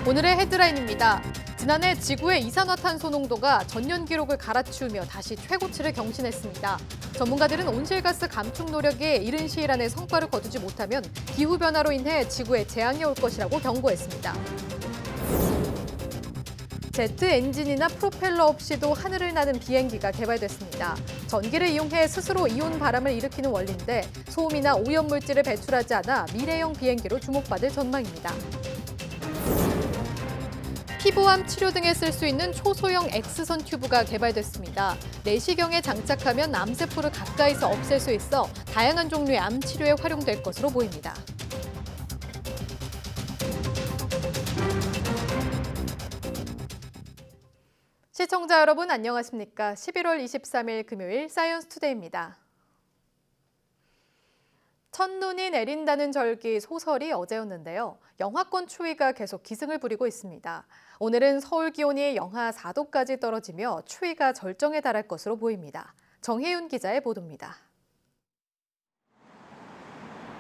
오늘의 헤드라인입니다. 지난해 지구의 이산화탄소 농도가 전년 기록을 갈아치우며 다시 최고치를 경신했습니다. 전문가들은 온실가스 감축 노력이 이른 시일 안에 성과를 거두지 못하면 기후변화로 인해 지구에 재앙이 올 것이라고 경고했습니다. 제트 엔진이나 프로펠러 없이도 하늘을 나는 비행기가 개발됐습니다. 전기를 이용해 스스로 이온 바람을 일으키는 원리인데 소음이나 오염물질을 배출하지 않아 미래형 비행기로 주목받을 전망입니다. 피부암 치료 등에 쓸 수 있는 초소형 X선 튜브가 개발됐습니다. 내시경에 장착하면 암세포를 가까이서 없앨 수 있어 다양한 종류의 암 치료에 활용될 것으로 보입니다. 시청자 여러분 안녕하십니까? 11월 23일 금요일 사이언스 투데이입니다. 첫눈이 내린다는 절기 소설이 어제였는데요. 영하권 추위가 계속 기승을 부리고 있습니다. 오늘은 서울 기온이 영하 4도까지 떨어지며 추위가 절정에 달할 것으로 보입니다. 정혜윤 기자의 보도입니다.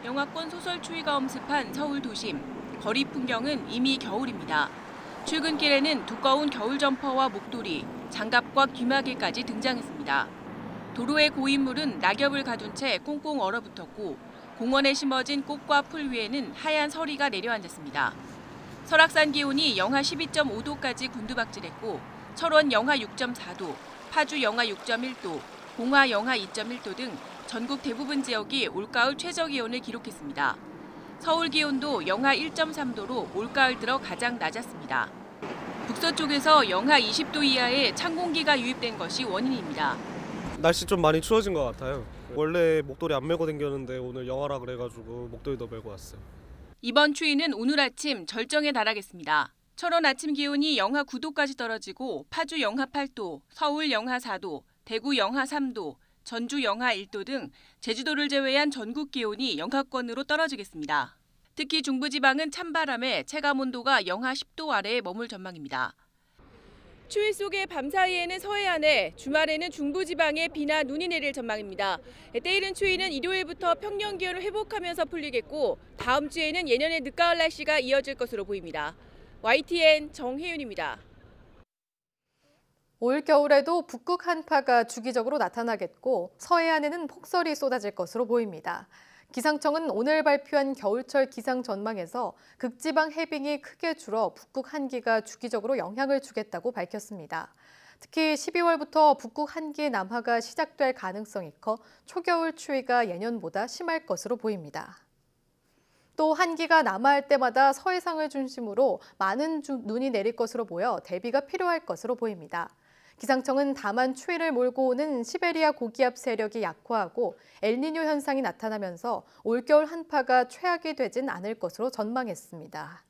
영하권 소설 추위가 엄습한 서울 도심. 거리 풍경은 이미 겨울입니다. 출근길에는 두꺼운 겨울 점퍼와 목도리, 장갑과 귀마개까지 등장했습니다. 도로의 고인물은 낙엽을 가둔 채 꽁꽁 얼어붙었고 공원에 심어진 꽃과 풀 위에는 하얀 서리가 내려앉았습니다. 설악산 기온이 영하 12.5도까지 곤두박질했고 철원 영하 6.4도, 파주 영하 6.1도, 봉화 영하 2.1도 등 전국 대부분 지역이 올가을 최저 기온을 기록했습니다. 서울 기온도 영하 1.3도로 올가을 들어 가장 낮았습니다. 북서쪽에서 영하 20도 이하의 찬 공기가 유입된 것이 원인입니다. 날씨 좀 많이 추워진 것 같아요. 원래 목도리 안 메고 다녔는데 오늘 영하라 그래가지고 목도리도 메고 왔어요. 이번 추위는 오늘 아침 절정에 달하겠습니다. 철원 아침 기온이 영하 9도까지 떨어지고 파주 영하 8도, 서울 영하 4도, 대구 영하 3도, 전주 영하 1도 등 제주도를 제외한 전국 기온이 영하권으로 떨어지겠습니다. 특히 중부지방은 찬바람에 체감온도가 영하 10도 아래에 머물 전망입니다. 추위 속에 밤사이에는 서해안에, 주말에는 중부지방에 비나 눈이 내릴 전망입니다. 때이른 추위는 일요일부터 평년 기온을 회복하면서 풀리겠고 다음 주에는 예년의 늦가을 날씨가 이어질 것으로 보입니다. YTN 정혜윤입니다. 올겨울에도 북극 한파가 주기적으로 나타나겠고 서해안에는 폭설이 쏟아질 것으로 보입니다. 기상청은 오늘 발표한 겨울철 기상 전망에서 극지방 해빙이 크게 줄어 북극 한기가 주기적으로 영향을 주겠다고 밝혔습니다. 특히 12월부터 북극 한기 남하가 시작될 가능성이 커 초겨울 추위가 예년보다 심할 것으로 보입니다. 또 한기가 남하할 때마다 서해상을 중심으로 많은 눈이 내릴 것으로 보여 대비가 필요할 것으로 보입니다. 기상청은 다만 추위를 몰고 오는 시베리아 고기압 세력이 약화하고 엘니뇨 현상이 나타나면서 올겨울 한파가 최악이 되진 않을 것으로 전망했습니다.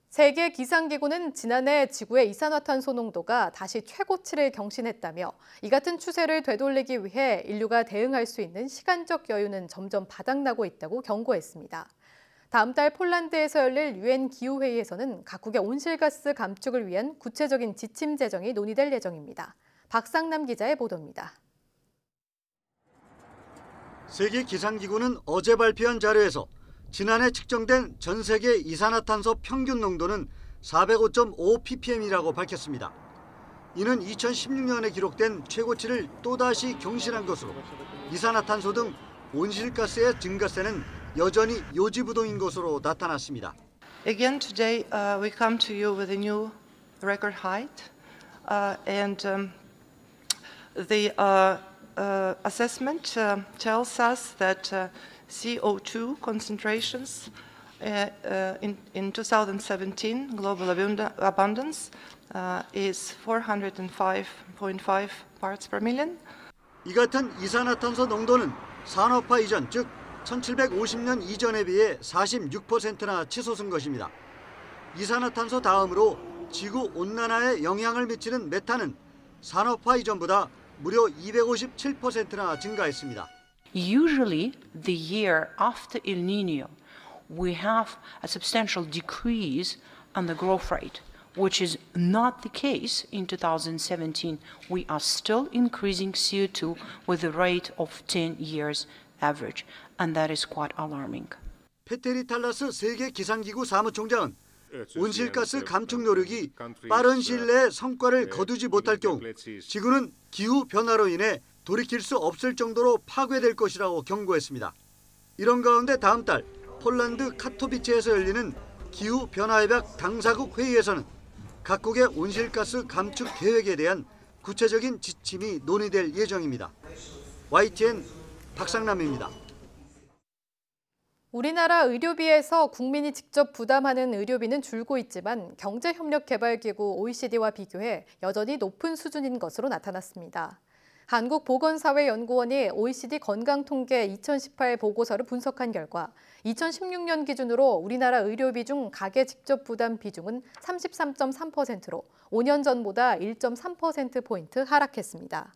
세계기상기구는 지난해 지구의 이산화탄소 농도가 다시 최고치를 경신했다며 이 같은 추세를 되돌리기 위해 인류가 대응할 수 있는 시간적 여유는 점점 바닥나고 있다고 경고했습니다. 다음 달 폴란드에서 열릴 유엔 기후회의에서는 각국의 온실가스 감축을 위한 구체적인 지침 제정이 논의될 예정입니다. 박상남 기자의 보도입니다. 세계기상기구는 어제 발표한 자료에서 지난해 측정된 전 세계 이산화탄소 평균 농도는 405 ppm이라고 밝혔습니다. 이는 2016년에 기록된 최고치를 또다시 경신한 것으로 이산화탄소 등 온실가스의 증가세는 여전히 요지부동인 것으로 나타났습니다. Again today we come to you with a new record height and the assessment tells us that CO2 concentrations in 2017 global abundance is 405.5 parts per million. 이 같은 이산화탄소 농도는 산업화 이전, 즉 1750년 이전에 비해 46%나 치솟은 것입니다. 이산화탄소 다음으로 지구 온난화에 영향을 미치는 메탄은 산업화 이전보다 무려 257%나 증가했습니다. Usually the year after El Nino, we have a substantial decrease on the growth rate, which is not the case in 2017. We are still increasing CO2 with a rate of 10 years average, and that is quite alarming. 페테리 세계 기상기구 사무총장은 온실가스 감축 노력이 빠른 시일 내에 성과를 거두지 못할 경우 지구는 기후 변화로 인해 돌이킬 수 없을 정도로 파괴될 것이라고 경고했습니다. 이런 가운데 다음 달 폴란드 카토비체에서 열리는 기후 변화 협약 당사국 회의에서는 각국의 온실가스 감축 계획에 대한 구체적인 지침이 논의될 예정입니다. YTN 박상남입니다. 우리나라 의료비에서 국민이 직접 부담하는 의료비는 줄고 있지만 경제협력개발기구 OECD와 비교해 여전히 높은 수준인 것으로 나타났습니다. 한국보건사회연구원이 OECD 건강통계 2018 보고서를 분석한 결과 2016년 기준으로 우리나라 의료비 중 가계 직접 부담 비중은 33.3%로 5년 전보다 1.3%포인트 하락했습니다.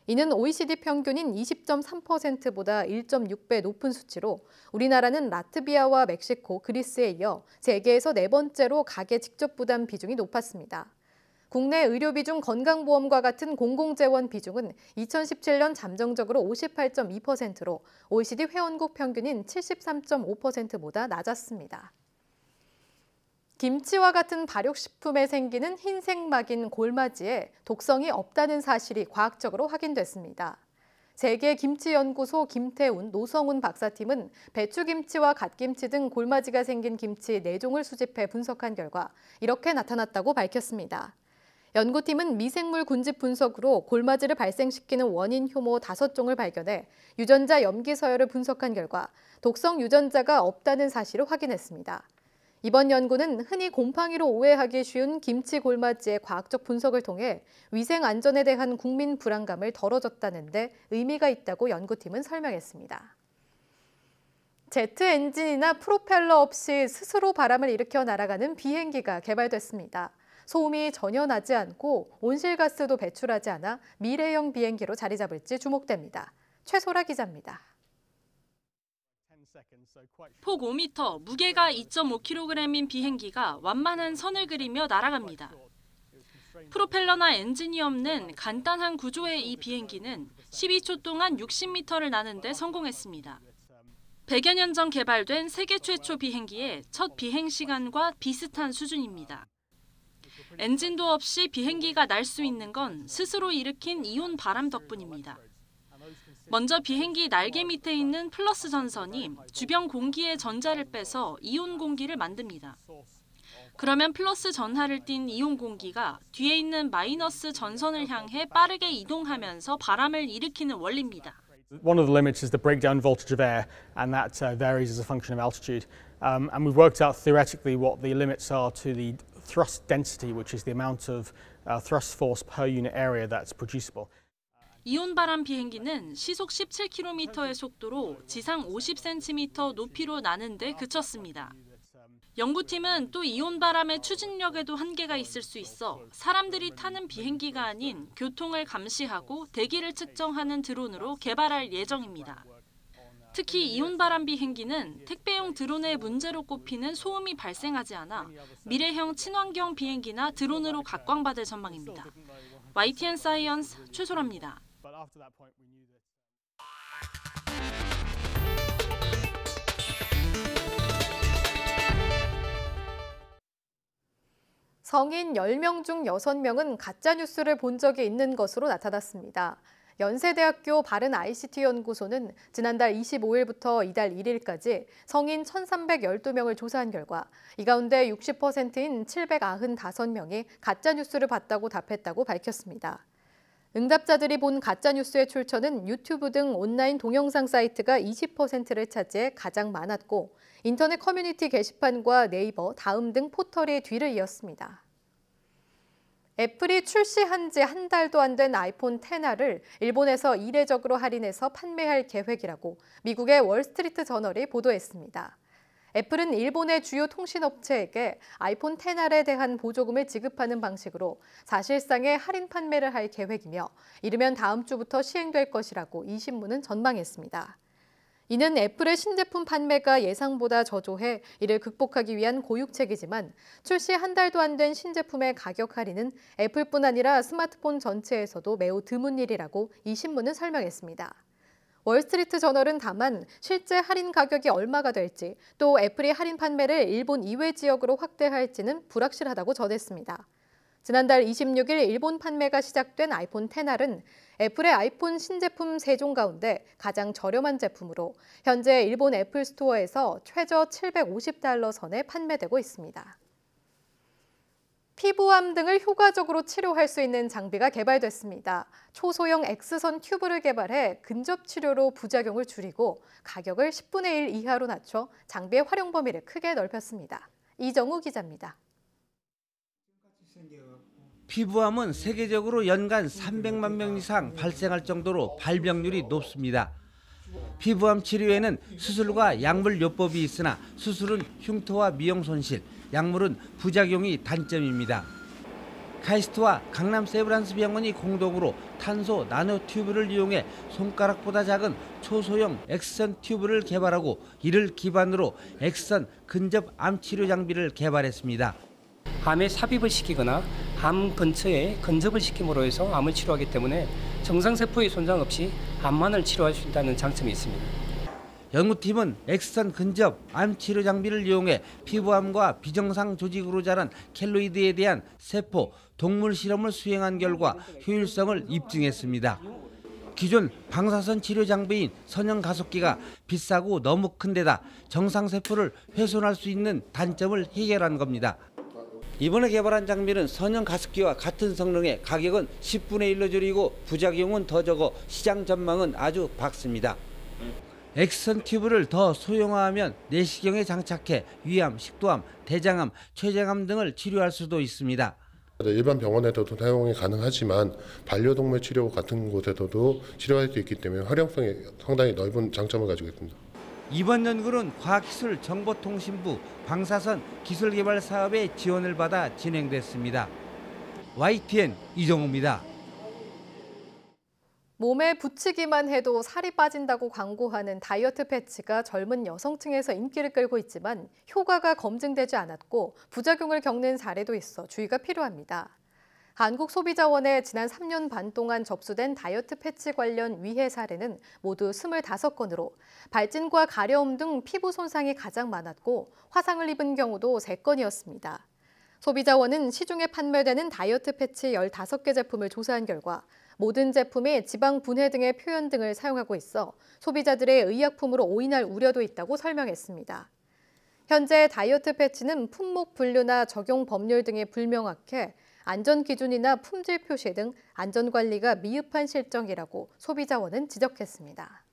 이는 OECD 평균인 20.3%보다 1.6배 높은 수치로 우리나라는 라트비아와 멕시코, 그리스에 이어 세계에서 네 번째로 가계 직접 부담 비중이 높았습니다. 국내 의료비 중 건강보험과 같은 공공재원 비중은 2017년 잠정적으로 58.2%로 OECD 회원국 평균인 73.5%보다 낮았습니다. 김치와 같은 발육식품에 생기는 흰색막인 골마지에 독성이 없다는 사실이 과학적으로 확인됐습니다. 세계김치연구소 김태훈, 노성훈 박사팀은 배추김치와 갓김치 등 골마지가 생긴 김치 4종을 수집해 분석한 결과 이렇게 나타났다고 밝혔습니다. 연구팀은 미생물 군집 분석으로 골마지를 발생시키는 원인 효모 5종을 발견해 유전자 염기 서열을 분석한 결과 독성 유전자가 없다는 사실을 확인했습니다. 이번 연구는 흔히 곰팡이로 오해하기 쉬운 김치 골마지의 과학적 분석을 통해 위생 안전에 대한 국민 불안감을 덜어줬다는 데 의미가 있다고 연구팀은 설명했습니다. 제트 엔진이나 프로펠러 없이 스스로 바람을 일으켜 날아가는 비행기가 개발됐습니다. 소음이 전혀 나지 않고 온실가스도 배출하지 않아 미래형 비행기로 자리 잡을지 주목됩니다. 최소라 기자입니다. 폭 5m, 무게가 2.5kg인 비행기가 완만한 선을 그리며 날아갑니다. 프로펠러나 엔진이 없는 간단한 구조의 이 비행기는 12초 동안 60m를 나는 데 성공했습니다. 100여 년 전 개발된 세계 최초 비행기의 첫 비행 시간과 비슷한 수준입니다. 엔진도 없이 비행기가 날 수 있는 건 스스로 일으킨 이온 바람 덕분입니다. 먼저 비행기 날개 밑에 있는 플러스 전선이 주변 공기의 전자를 빼서 이온 공기를 만듭니다. 그러면 플러스 전하를 띤 이온 공기가 뒤에 있는 마이너스 전선을 향해 빠르게 이동하면서 바람을 일으키는 원리입니다. One of the limits is the breakdown voltage of air, and that varies as a function of altitude. And we've worked out theoretically what the limits are to the thrust density, which is the amount of thrust force per unit area that's producible. 이온 바람 비행기는 시속 17km의 속도로 지상 50cm 높이로 나는 데 그쳤습니다. 연구팀은 또 이온 바람의 추진력에도 한계가 있을 수 있어 사람들이 타는 비행기가 아닌 교통을 감시하고 대기를 측정하는 드론으로 개발할 예정입니다. 특히 이온 바람 비행기는 택배용 드론의 문제로 꼽히는 소음이 발생하지 않아 미래형 친환경 비행기나 드론으로 각광받을 전망입니다. YTN 사이언스 최소라입니다. 성인 10명 중 6명은 가짜뉴스를 본 적이 있는 것으로 나타났습니다. 연세대학교 바른 ICT 연구소는 지난달 25일부터 이달 1일까지 성인 1,312명을 조사한 결과 이 가운데 60%인 795명이 가짜뉴스를 봤다고 답했다고 밝혔습니다. 응답자들이 본 가짜뉴스의 출처는 유튜브 등 온라인 동영상 사이트가 20%를 차지해 가장 많았고 인터넷 커뮤니티 게시판과 네이버, 다음 등 포털이 뒤를 이었습니다. 애플이 출시한 지 한 달도 안 된 아이폰 XR을 일본에서 이례적으로 할인해서 판매할 계획이라고 미국의 월스트리트 저널이 보도했습니다. 애플은 일본의 주요 통신업체에게 아이폰 XR에 대한 보조금을 지급하는 방식으로 사실상의 할인 판매를 할 계획이며 이르면 다음 주부터 시행될 것이라고 이 신문은 전망했습니다. 이는 애플의 신제품 판매가 예상보다 저조해 이를 극복하기 위한 고육책이지만 출시 한 달도 안 된 신제품의 가격 할인은 애플뿐 아니라 스마트폰 전체에서도 매우 드문 일이라고 이 신문은 설명했습니다. 월스트리트 저널은 다만 실제 할인 가격이 얼마가 될지, 또 애플이 할인 판매를 일본 이외 지역으로 확대할지는 불확실하다고 전했습니다. 지난달 26일 일본 판매가 시작된 아이폰 XR은 애플의 아이폰 신제품 3종 가운데 가장 저렴한 제품으로 현재 일본 애플 스토어에서 최저 $750 선에 판매되고 있습니다. 피부암 등을 효과적으로 치료할 수 있는 장비가 개발됐습니다. 초소형 X선 튜브를 개발해 근접 치료로 부작용을 줄이고 가격을 10분의 1 이하로 낮춰 장비의 활용 범위를 크게 넓혔습니다. 이정우 기자입니다. 피부암은 세계적으로 연간 300만 명 이상 발생할 정도로 발병률이 높습니다. 피부암 치료에는 수술과 약물 요법이 있으나 수술은 흉터와 미용 손실, 약물은 부작용이 단점입니다. 카이스트와 강남 세브란스 병원이 공동으로 탄소 나노 튜브를 이용해 손가락보다 작은 초소형 X선 튜브를 개발하고 이를 기반으로 X선 근접 암 치료 장비를 개발했습니다. 암에 삽입을 시키거나 암 근처에 근접을 시킴으로 해서 암을 치료하기 때문에 정상세포의 손상 없이 암만을 치료할 수 있다는 장점이 있습니다. 연구팀은 X선 근접 암 치료 장비를 이용해 피부암과 비정상 조직으로 자란 켈로이드에 대한 세포, 동물 실험을 수행한 결과 효율성을 입증했습니다. 기존 방사선 치료 장비인 선형 가속기가 비싸고 너무 큰 데다 정상 세포를 훼손할 수 있는 단점을 해결한 겁니다. 이번에 개발한 장비는 선형 가습기와 같은 성능에 가격은 10분의 1로 줄이고 부작용은 더 적어 시장 전망은 아주 밝습니다. X선 튜브를 더 소형화하면 내시경에 장착해 위암, 식도암, 대장암, 췌장암 등을 치료할 수도 있습니다. 일반 병원에서도 사용이 가능하지만 반려동물 치료 같은 곳에서도 치료할 수 있기 때문에 활용성이 상당히 넓은 장점을 가지고 있습니다. 이번 연구는 과학기술정보통신부 방사선 기술개발 사업의 지원을 받아 진행됐습니다. YTN 이정우입니다. 몸에 붙이기만 해도 살이 빠진다고 광고하는 다이어트 패치가 젊은 여성층에서 인기를 끌고 있지만 효과가 검증되지 않았고 부작용을 겪는 사례도 있어 주의가 필요합니다. 한국소비자원에 지난 3년 반 동안 접수된 다이어트 패치 관련 위해 사례는 모두 25건으로 발진과 가려움 등 피부 손상이 가장 많았고 화상을 입은 경우도 3건이었습니다. 소비자원은 시중에 판매되는 다이어트 패치 15개 제품을 조사한 결과 모든 제품이 지방 분해 등의 표현 등을 사용하고 있어 소비자들의 의약품으로 오인할 우려도 있다고 설명했습니다. 현재 다이어트 패치는 품목 분류나 적용 법률 등이 불명확해 안전 기준이나 품질 표시 등 안전 관리가 미흡한 실정이라고 소비자원은 지적했습니다.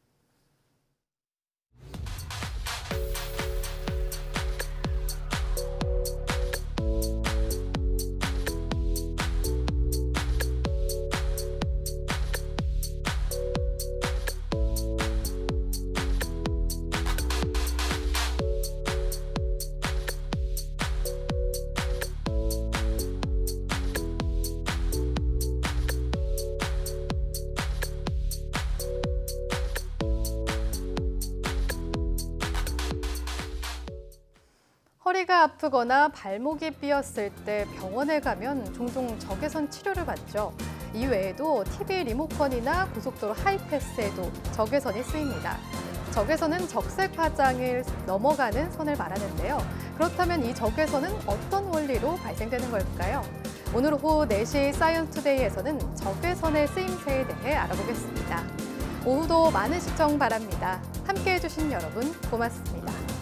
허리가 아프거나 발목이 삐었을 때 병원에 가면 종종 적외선 치료를 받죠. 이 외에도 TV 리모컨이나 고속도로 하이패스에도 적외선이 쓰입니다. 적외선은 적색 화장을 넘어가는 선을 말하는데요. 그렇다면 이 적외선은 어떤 원리로 발생되는 걸까요? 오늘 오후 4시 사이언스 투데이에서는 적외선의 쓰임새에 대해 알아보겠습니다. 오후도 많은 시청 바랍니다. 함께해 주신 여러분 고맙습니다.